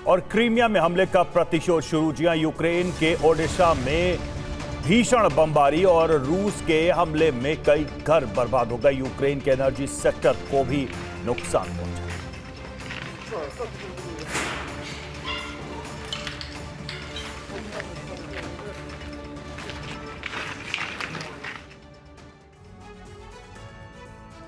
और क्रीमिया में हमले का प्रतिशोध शुरू। जी हां, यूक्रेन के ओडेसा में भीषण बमबारी और रूस के हमले में कई घर बर्बाद हो गए। यूक्रेन के एनर्जी सेक्टर को भी नुकसान पहुंचा।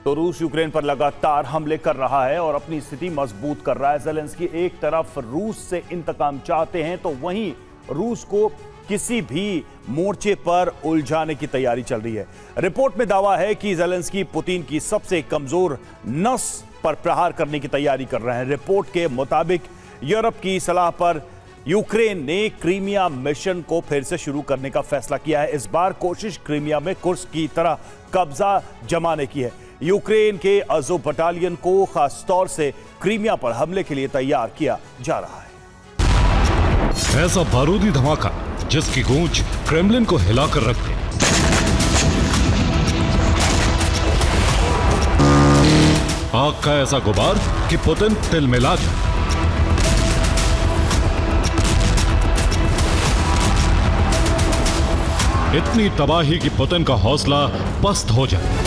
तो रूस यूक्रेन पर लगातार हमले कर रहा है और अपनी स्थिति मजबूत कर रहा है। ज़ेलेंस्की एक तरफ रूस से इंतकाम चाहते हैं तो वहीं रूस को किसी भी मोर्चे पर उलझाने की तैयारी चल रही है। रिपोर्ट में दावा है कि ज़ेलेंस्की पुतिन की सबसे कमजोर नस पर प्रहार करने की तैयारी कर रहे हैं। रिपोर्ट के मुताबिक यूरोप की सलाह पर यूक्रेन ने क्रीमिया मिशन को फिर से शुरू करने का फैसला किया है। इस बार कोशिश क्रीमिया में कुर्स्क की तरह कब्जा जमाने की है। यूक्रेन के अज़ोव बटालियन को खास तौर से क्रीमिया पर हमले के लिए तैयार किया जा रहा है। ऐसा बारूदी धमाका जिसकी गूंज क्रेमलिन को हिलाकर रख दे। आग का ऐसा गुबार कि पुतिन तिलमिला जाए। इतनी तबाही कि पुतिन का हौसला पस्त हो जाए।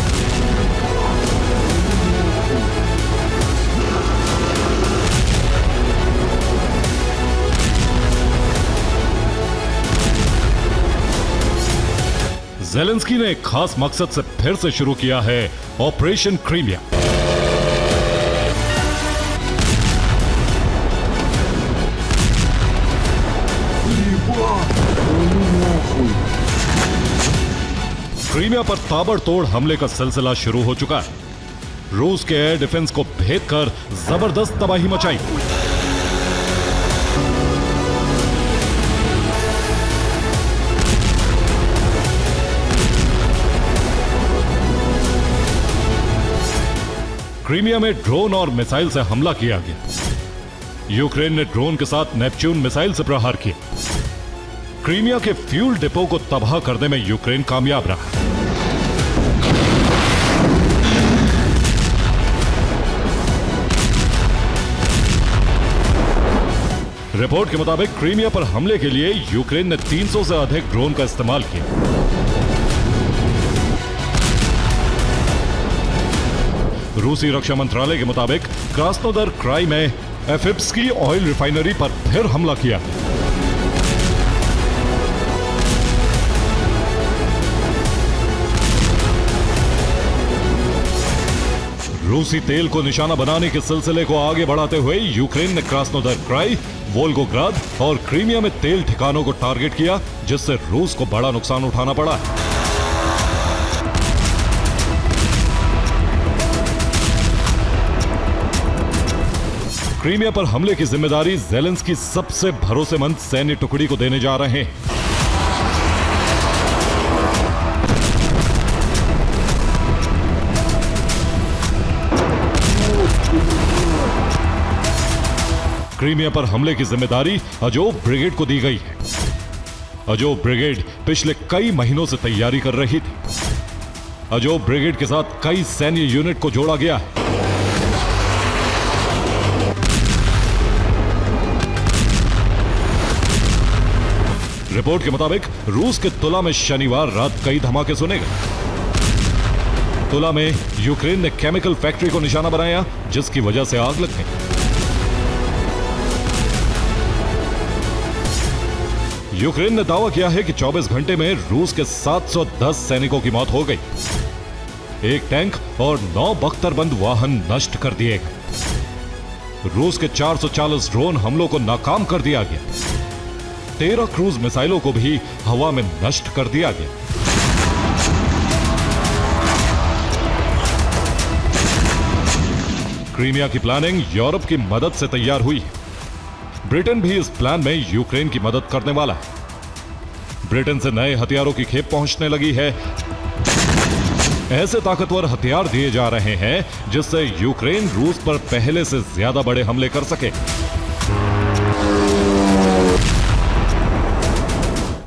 ज़ेलेंस्की ने एक खास मकसद से फिर से शुरू किया है ऑपरेशन क्रीमिया। क्रीमिया पर ताबड़तोड़ हमले का सिलसिला शुरू हो चुका है। रूस के एयर डिफेंस को भेद कर जबरदस्त तबाही मचाई। क्रीमिया में ड्रोन और मिसाइल से हमला किया गया। यूक्रेन ने ड्रोन के साथ नेपच्यून मिसाइल से प्रहार किया। क्रीमिया के फ्यूल डिपो को तबाह करने में यूक्रेन कामयाब रहा। रिपोर्ट के मुताबिक क्रीमिया पर हमले के लिए यूक्रेन ने 300 से अधिक ड्रोन का इस्तेमाल किया। रूसी रक्षा मंत्रालय के मुताबिक क्रास्नोदर क्राई में एफिप्सकी ऑयल रिफाइनरी पर फिर हमला किया। रूसी तेल को निशाना बनाने के सिलसिले को आगे बढ़ाते हुए यूक्रेन ने क्रास्नोदर क्राई, वोल्गोग्राद और क्रीमिया में तेल ठिकानों को टारगेट किया, जिससे रूस को बड़ा नुकसान उठाना पड़ा। क्रीमिया पर हमले की जिम्मेदारी ज़ेलेंस्की सबसे भरोसेमंद सैन्य टुकड़ी को देने जा रहे हैं। क्रीमिया पर हमले की जिम्मेदारी अज़ोव ब्रिगेड को दी गई है। अज़ोव ब्रिगेड पिछले कई महीनों से तैयारी कर रही थी। अज़ोव ब्रिगेड के साथ कई सैन्य यूनिट को जोड़ा गया है। रिपोर्ट के मुताबिक रूस के तुला में शनिवार रात कई धमाके सुने गए। तुला में यूक्रेन ने केमिकल फैक्ट्री को निशाना बनाया, जिसकी वजह से आग लग गई। यूक्रेन ने दावा किया है कि 24 घंटे में रूस के 710 सैनिकों की मौत हो गई। एक टैंक और 9 बख्तरबंद वाहन नष्ट कर दिए गए। रूस के 440 ड्रोन हमलों को नाकाम कर दिया गया। 13 क्रूज मिसाइलों को भी हवा में नष्ट कर दिया गया। क्रीमिया की प्लानिंग यूरोप की मदद से तैयार हुई है। ब्रिटेन भी इस प्लान में यूक्रेन की मदद करने वाला है। ब्रिटेन से नए हथियारों की खेप पहुंचने लगी है। ऐसे ताकतवर हथियार दिए जा रहे हैं जिससे यूक्रेन रूस पर पहले से ज्यादा बड़े हमले कर सके।